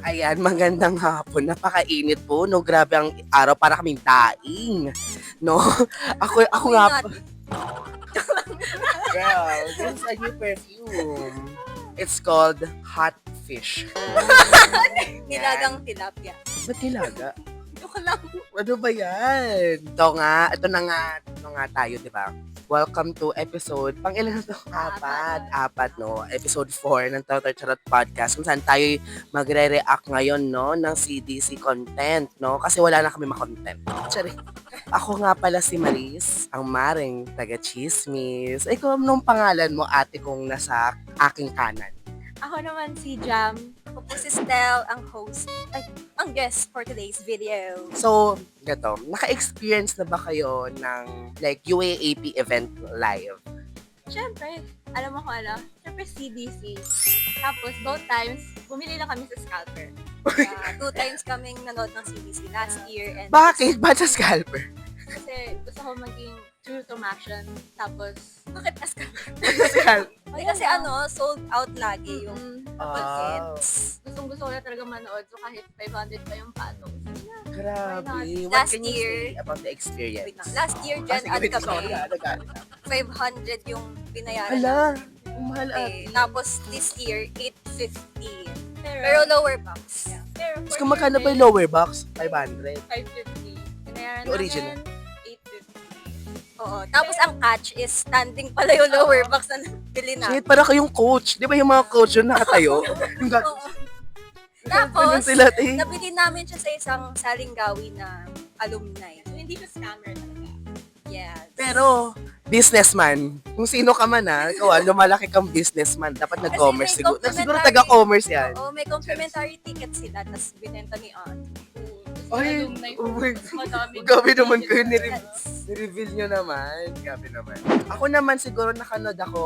Ayan, magandang hapon. Napakainit po, no? Grabe ang araw, para kaming daing, no? Ako Amoy nga po. natin. Girl, this is a new perfume. It's called Hot Fish. Nilagang tilapia. Ba't nilaga? Joke lang. Ano ba yan? Ito na nga tayo, di ba? Welcome to episode, pang ilan na to? Apat, no? Episode 4 ng Total Charot Podcast, kung saan tayo magre-react ngayon, no? Ng CDC content, no? Kasi wala na kami makontent. Sorry. Ako nga pala si Maris, ang maring taga-chismis. Ikaw, anong pangalan mo, ate, kong nasa aking kanan? Ako naman si Jam. Ako po si Stel, ang host. Ay, ang guest for today's video. So, gato, naka-experience na ba kayo ng like UAAP event live? Siyempre, alam mo ko ano? Siyempre CDC. Tapos, both times, bumili lang kami sa Scalper. 2 times kaming nanood ng CDC last year. And Bakit? Ba't sa scalper? Kasi gusto ko maging true to action. Tapos, bakit na Scalper? Scalper. Ay, kasi ano, sold out lagi yung Oh, tickets. Gustong-gusto ko na talaga manood. So, kahit 500 pa yung patong. grabe. Why not? What Last can you year- say about the experience? Wait lang. Last year, Jen, Sige, ad wait, kami. sorry, nagalit. 500 yung binayaran Hala, namin. ang mahal Eh, ate. tapos this year, 850. Pero lower box. Pero Tapos kung magkano pa yung lower box? 500. 550. Binayaran Yung original. namin. 850. Oo. Tapos ang catch is standing pala yung lower box na bili namin. Shit, para kayong coach. Di ba yung mga coach yun nakatayo? Yung Oo. Tapos, ganun sila, eh. nabili namin siya sa isang Salingawi na alumni. So, hindi siya scammer talaga. Yes. Pero, businessman. Kung sino ka man ikaw lumalaki kang businessman. Dapat nag-commerce may siguro. complimentary- Siguro taga-commerce yan. Oo, may complimentary ticket sila. Tapos binenta ni Aunt. Ay, Alumni oh po. my Mas madami. Gabi naman kayo Yes. ni-reveal nyo naman. Gabi naman. Ako naman siguro nakanood ako.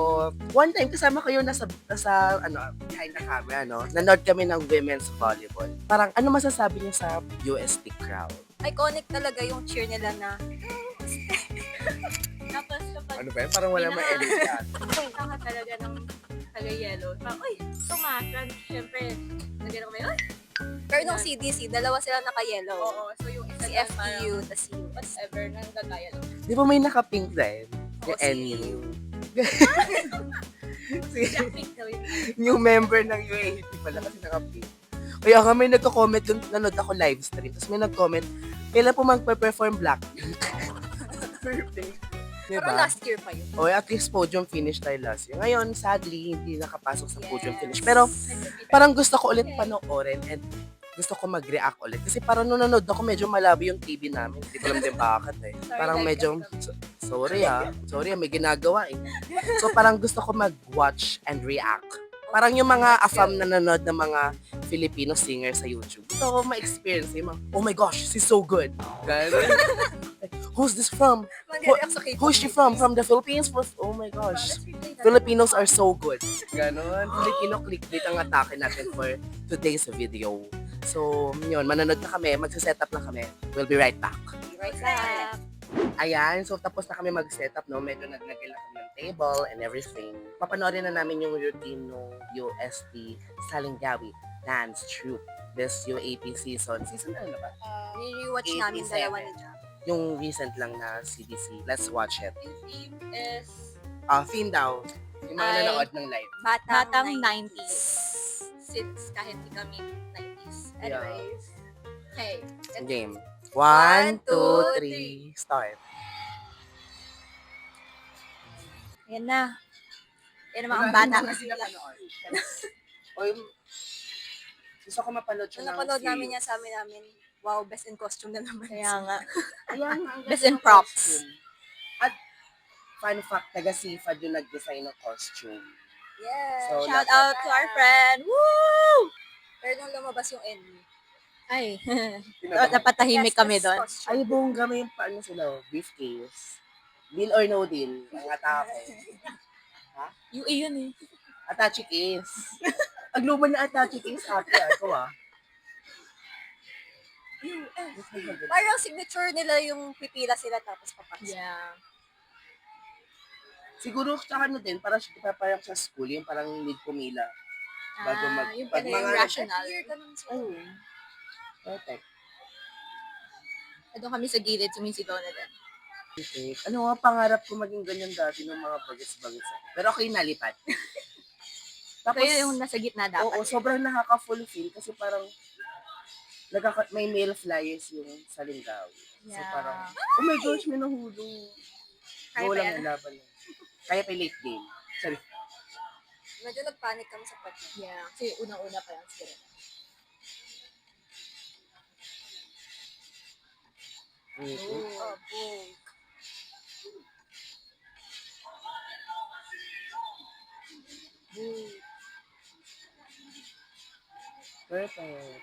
One time kasama kayo nasa behind the camera, no? Nanood kami ng women's volleyball. Parang ano masasabi niyo sa UST crowd? Iconic talaga yung cheer nila na Tapos kapag Ano ba yun? Parang wala Pinaka- ma-edit punta ka talaga ng taga-yellow, parang, uy, tumakan. Siyempre, nagano kami, uy, pero nung CDC, dalawa sila naka-yellow. oo. So, yung isa Si na FEU, tas si whatever, nang gagaya lang. Di ba may naka-pink din? Oo, Yung si NU. Si, Blackpink daw yun. yung member ng UAP pala kasi naka-pink. Kaya nga may nagko-comment dun, nanood ako live stream. Tapos may nag-comment, kailan po magpe-perform Blackpink? Perfect. Pero Diba? last year pa yun. O at least podium finish tayo last year. Ngayon, sadly, hindi nakapasok sa podium finish. Pero parang gusto ko ulit panoorin and gusto ko mag-react ulit. Kasi parang nung nanood ako, medyo malabo yung TV namin. Hindi ko alam din bakit eh. Parang medyo, sorry may ginagawa eh. So parang gusto ko mag-watch and react. Parang yung mga afam na nanood ng mga Filipino singer sa YouTube. Gusto ko ma-experience yung mga, oh my gosh, she's so good. Ganun. Who's this from? Mag-react sa K-pop. Who's she from? From the Philippines? Oh my gosh. Filipinos are so good. Ganon. Filipino clickbait ang atake natin for today's video. So, yun, manonood na kami, magsa-setup na kami. We'll be right back. Right back. Ayan, so tapos na kami mag-setup, no? Medyo naglagay lang kami ng table and everything. Papanoorin na namin yung routine ng UST Salingawi Dance Troupe this UAP season. Season na ba? Ni-rewatch namin 87. dalawa ni Jam. Yung recent lang na CDC. Let's watch it. Yung theme is Theme daw. Yung mga Ay. nanood ng live. Batang 90s. Since kahit di kami 90s. Yeah. Anyways. Okay. let's- Game. 1, One, 2, two, 3, start. Ayan na. Yan naman ang bata. O yung... Gusto ko mapanood siya Nung napanood namin yan sa amin, wow, best in costume na naman. Kaya nga. Ayan, ang Best ganda in ng props. costume. At fun fact, taga-Sifad yung nag-design ng costume. Yeah. So, Shout lahat- out to our friend. Woo! Pero nung lumabas yung NU. Ay. Napatahimik kami doon. Ay, bongga, may paano sila, briefcase. Deal or no deal, ang atake. UE yun eh. Attache case. Ang luma na attache case, ate, ako Parang signature nila yung pipila sila tapos papasok. Yeah. Siguro, tsaka ano din, parang parang sa school, yung parang need pumila. Bago yung pag pala yung mga rational. Oh, perfect. Doon kami sa gilid, sumisigaw na din. Okay. Ano nga pangarap ko maging ganyan dati ng mga bagis-bagis. Pero okay, nalipat. Tapos, Kaya yung nasa gitna dapat. oo, sobrang nakaka-fulfill kasi parang may mail flyers yung sa Lingaw. So Yeah. parang, oh my gosh, may nahulog. Kaya Go pa lang yan? yung laban. Kaya pa yung late game. Sorry. Medyo nag-panic kami sa part. Yeah, kasi unang-una pa lang sila. Mm-hmm. boom. Boom. Perfect.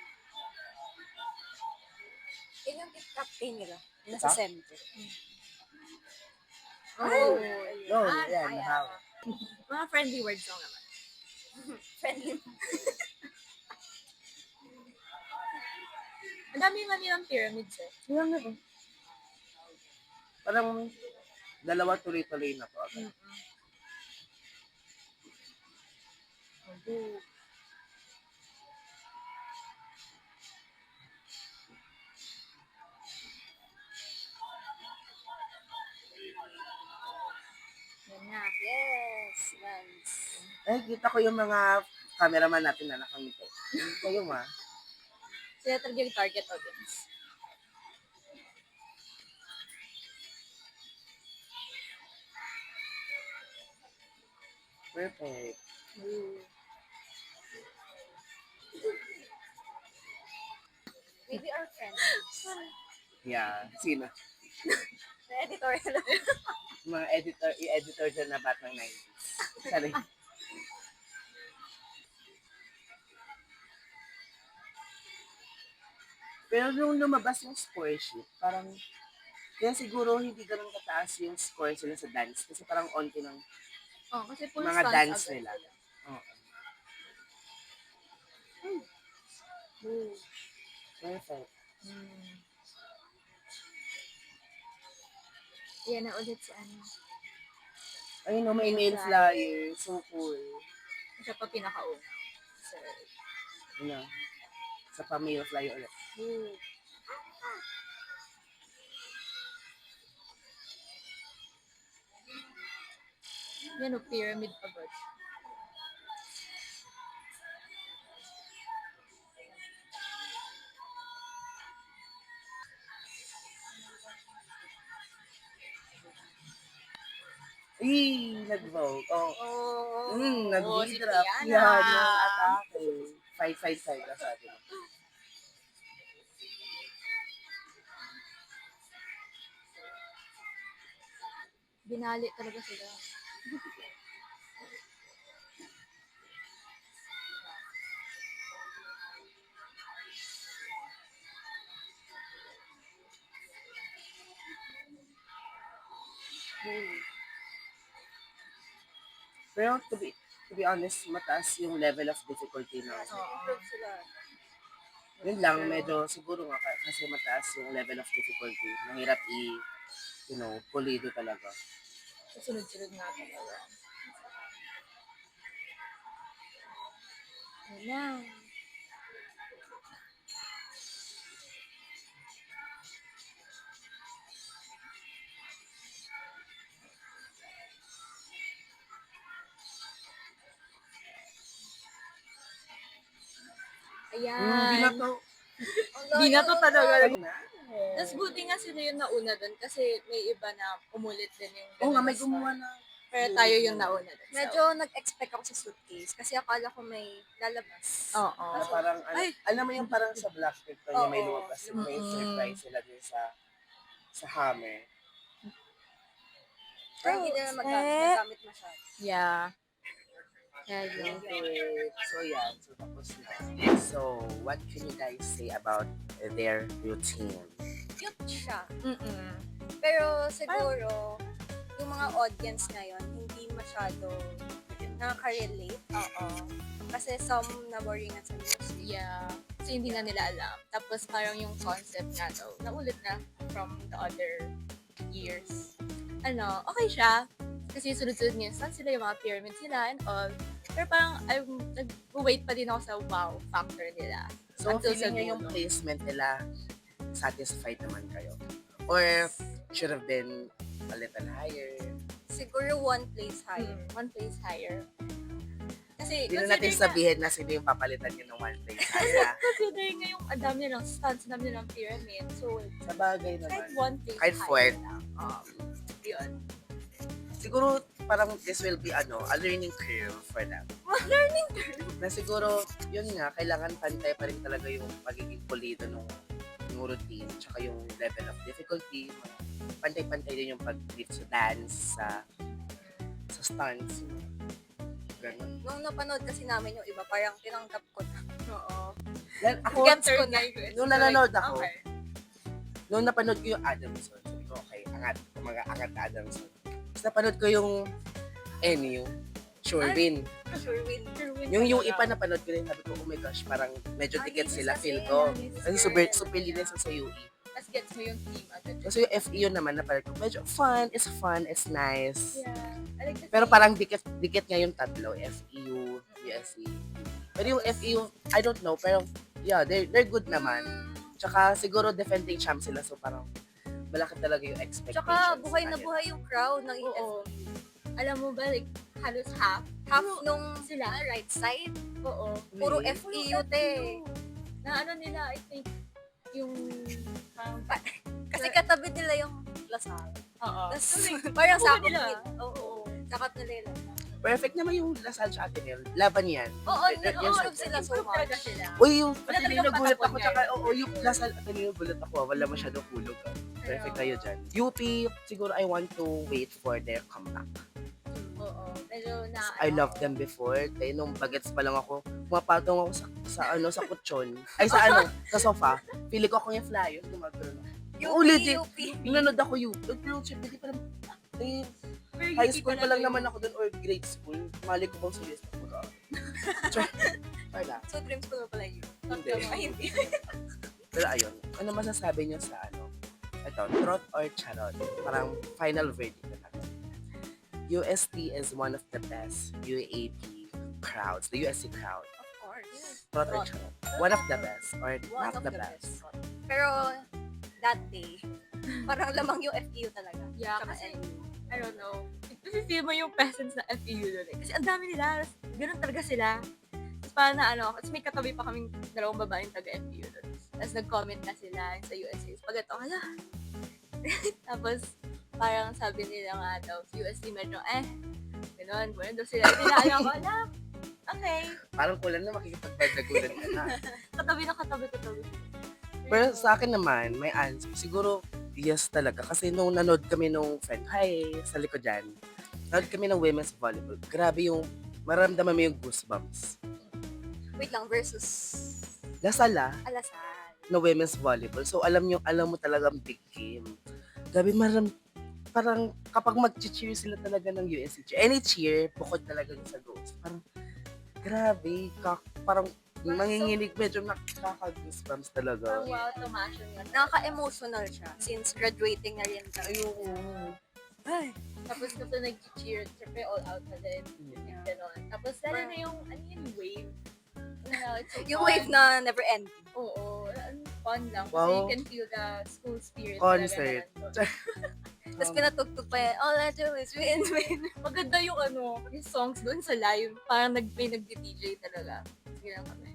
Yun yung captain nila. Nasa Ha? center. Oh, no, Ah, yan, ay, nahawa. Mga friendly words lang naman. Friendly. Ang dami nga nilang pyramids eh. Kaya nga eh. Parang dalawa tuloy-tuloy na to. Agad. Boom. Yan na. Yes, nice. Eh, kita ko yung mga cameraman natin na nakangiti. Kayo ma. Sila talaga yung target audience. Perfect. Maybe our friends. Yeah. Sino? The editorial. Mga editor dyan na batang 90s. Sorry. Pero nung lumabas yung score sheet, parang kaya siguro hindi ganun kataas yung score sila sa dance kasi parang onti ng Oh, kasi full mga stunts dance agad nila. sila. Oo. Ooh. Perfect. Yan na ulit si ano. Ayun no, may mail flyer. So cool. Siya pa pinakauna. So, Ano? Sa pa-mail flyer ulit. ooh. Yan o, pyramid agad. Nag-vote. Oh. Oh, Nag-redraft. si Yan, Tiana. yung atake. 5-5-5 na sabi mo. Binali talaga sila. Pero to be honest, mataas yung level of difficulty na. Improve sila. Yun lang, medyo siguro nga kasi mataas yung level of difficulty. Mahirap pulido talaga. Sunod-sunod nga talaga. Yan na. Ayan. Hindi na to. Binato talaga. Ayun na. Tapos buti nga sino yung nauna dun kasi may iba na umulit din yung Oo nga, ganun may na gumawa style. na. Pero tayo yung nauna dun. Medyo nag-expect ako sa suitcase kasi akala ko may lalabas. Oo. Na parang, alam mo yung parang sa Blackpink na may Oo. lumabas, may surprise sila din sa Hammer. Pero hindi na magamit masyado. Yeah. Kaya So, yan. So, tapos na. So, what can you guys say about their routine? Cute siya. Mm-mm. Pero siguro, yung mga audience ngayon, hindi masyado nakaka-relate. Oo. Kasi some naboringan sa music. Yeah. Kasi hindi na nila alam. Tapos parang yung concept nga daw, naulit na from the other years. Okay siya. Kasi sunod-sunod ngayon, saan sila yung mga pyramid sila and all. Pero parang, nag-wait pa din ako sa wow factor nila. So, Until sa feeling niya yung dulo. placement nila, satisfied naman kayo? Or should have been a little higher? Siguro one place higher. One place higher. Kasi, Hindi na natin sabihin na sino yung papalitan niyo ng one place higher. considering nga yung ang dami nilang stunts, ang dami nilang pyramid. So, Sa bagay kahit naman. one place Kahit higher fourth. lang. Yun. Siguro parang this will be a learning curve for them. Learning curve. Na siguro, yun nga, kailangan pantay pa rin talaga yung pagiging pulido ng routine, tsaka yung level of difficulty. Pantay-pantay din yung pag-trip sa dance, sa stunts. Ganun. Nung napanood kasi namin yung iba, parang tinanggap ko na. Oo. Ako, Gets ko na. nung nanonood ako, Okay. nung napanood ko yung Adamson, sabi ko, okay, angat Adamson. Tapos napanood ko yung NU, Sherwin. Sure win. Yung ipa napanood ko rin, sabi ko, oh my gosh, parang medyo ticket sila, feel ko. Kasi super linis sa UE. Tapos gets mo yung team agad. Kasi yung FEU naman napanood ko, medyo fun, it's nice. Yeah. I like the Pero team. parang dikit nga yung tatlo, FEU, USC. Pero yung FEU, I don't know, pero yeah, they're good naman. Tsaka siguro defending champ sila, so parang malaki talaga yung expectations. Tsaka buhay sa na kanila. buhay yung crowd ng Oo. EFU. Alam mo ba, like, halos half. Half nung sila, right side, Oo. puro Really? FEU te. Na ano nila, I think, yung, parang, Kasi katabi nila yung Lasal. oo. Tapos parang Kuha sakop nila. nila. Oo. Sakop nila yung Lasal. Perfect naman yung Lasal sa Ateneo. Laban yan. Oo, nag-improve sila so Improve talaga much. sila. Uy, yung Wala Ateneo talagang nagulat patapon ako. ngayon. Tsaka, yung Lasal Ateneo gulat ako. Wala masyadong hulog. Perfect kayo dyan. UP, siguro I want to wait for their comeback. Oo. Medyo na, I loved them before. Kaya nung bagets pa lang ako, pumapatong ako sa kutsyon. Ay, sa sofa. Pili ko ako yung flyer. Gumagano. Ulit eh. UP. Nanonood ako UP. Pero syempre, di pa naman. Eh, high school pa lang naman ako doon or grade school. Mali ko bang serious ako mag Try lang. So dreams ko na pala yun. Hindi. Ay, hindi. Pero ayun, ano masasabi niyo sa ito, truth or charot? Parang final verdict na natin. UST is one of the best UAP crowds, the USC crowd. Of course. Truth or Truth. charot? One of the best or One not of the best? Pero, that day, parang lamang yung FEU talaga. Yeah, Tsaka kasi, NU. I don't know. Kasi feel mo yung presence na FEU doon eh. Kasi ang dami nila. Ganun talaga sila. Tapos parang na ano, kasi may katabi pa kaming dalawang babaeng taga-FEU doon. Tapos nag-comment na sila sa USC. Pag ito, hala. Tapos, parang sabi nila nga daw, sa USC medyo, ganun. Ganun daw sila. Hindi na alam ko, ala. Okay. Parang kulang na makikipagbardagulan ka na. Katabi. Pero sa akin naman, may answer. Siguro, yes talaga. Kasi nung nanood kami nung friend, hi, sa likod dyan. Nanood kami ng women's volleyball. Grabe yung, maramdaman mo yung goosebumps. Wait lang, versus Lasala Alasal. na women's volleyball. So, alam mo talagang big game. Grabe, parang kapag mag-cheer sila talaga ng USC cheer, any cheer, bukod talaga sa goals. Parang, grabe, parang manginginig, medyo nakaka-goosebumps talaga. Parang wow, tumasyon nga. Nakaka-emotional siya since graduating na rin tayo. Ayoko. Ay, Tapos kasi nag-cheer, syempre all out na din. Ganon. Tapos lalo na yung, ano yun, wave. It's so yung fun. wave na never end. Oo, fun lang. Kasi Wow. you can feel the school spirit. Concert. talaga nandun. Tapos pinatugtug pa yan, all I do is win, win. Maganda yung yung songs doon sa live. Parang may nag-DJ talaga. Sige lang kami.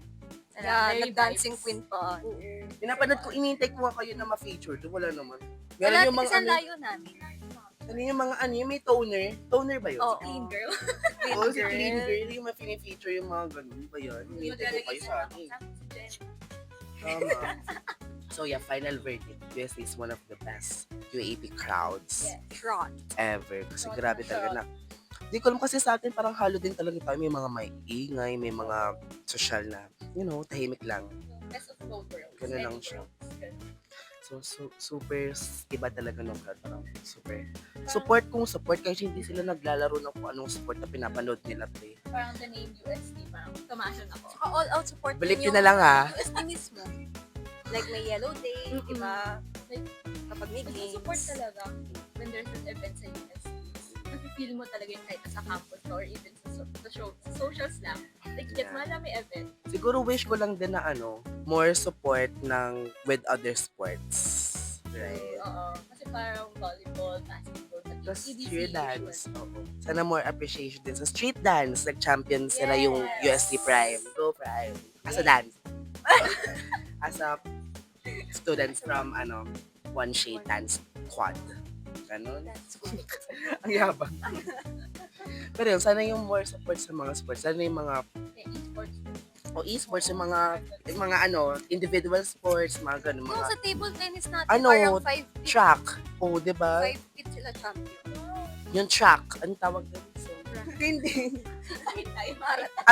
Yeah, Very nag-dancing vibes. queen pa. Oo. Pinapanood ko, inintay ko nga kayo na ma-feature. Doon wala naman. Wala, Meron yung mga, kasi layo namin. yung mga, yung may toner. Toner ba yun? Oh, Clean girl. Oo, si Clean Girl, yung ma-feature yung mga ganun ba yun? Hinihintay ko kayo sa akin. Tama. So yeah, final verdict. USC is one of the best UAP crowds Trot. ever. Kasi Trot grabe na talaga na. Di ko alam kasi sa atin parang halo din talaga tayo. May mga may ingay, may mga social na, tahimik lang. Best of both worlds. Ganun lang Any siya. worlds. Ganun. So, super iba talaga nung crowd. Parang super. Support kahit hindi sila naglalaro ng kung anong sport na pinapanood nila. Pre. Parang the name USD, parang tumasyon ako. Saka all out support Balik din yun na lang, ha? UST mismo. Like may yellow day, Mm-mm. diba? Like, Kapag may games. support talaga when there's an event sa USD. feel mo talaga yung kahit sa campus or even sa socials lang. Like, get mo alam may event. Siguro wish ko lang din na more support ng with other sports. Right. Oo. Kasi parang volleyball, basketball, pati Tapos EDC cheer dance. usual. Oo. Sana more appreciation din sa street dance. Nag-champion sila yung Yes. UST Prime. Go Prime. As a dance. As a students from One Shade Dance Quad. Ganon. That's good. Ang yabang. Pero yun, sana yung more support sa mga sports. Sana yung mga E-sports. esports, yung mga individual sports, mga ganun, Yung mga sa table tennis natin, Ano, parang 5 feet, track. Oh, di ba? 5 feet sila champion. Yung track. Anong tawag doon? So, hindi. Ay, marathon.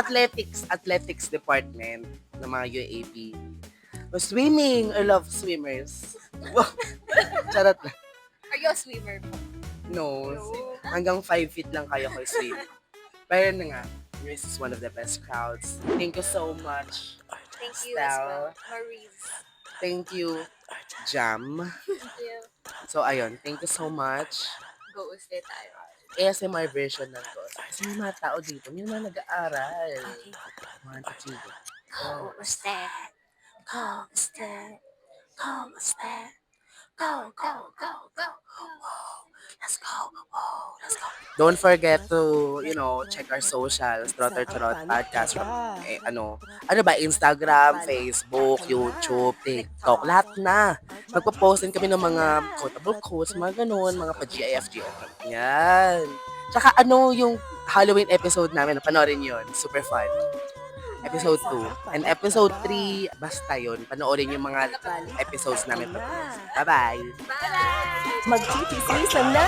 Athletics department ng mga UAP. Oh, swimming. I love swimmers. Charot lang. Are you a swimmer? No. No. Hanggang 5 feet lang kaya ko swim. Pero na nga, this is one of the best crowds. Thank you so much. Thank you as well. Style. Maurice. Thank you, Jam. Thank you. So, ayun. Thank you so much. Go stay tayo. ASMR version ng Ghost. Kasi may mga tao dito, may mga nag-aaral. Okay. 1, 2, 3. Go, step. Go, step. Go, step. Go, go, go, go. Let's go. Let's go. Don't forget to, check our socials. Trotter Podcast. From, ano ba? Instagram, Facebook, YouTube, TikTok. Lahat na. Magpo-post din kami ng mga quotable quotes, mga ganun, mga pa-GIF. Yan. Tsaka yung Halloween episode namin, panoorin yun. Super fun. Episode 2. And episode 3, basta yun. Panoorin yung mga episodes namin. Bye-bye! Bye! Mag-chichismisan na!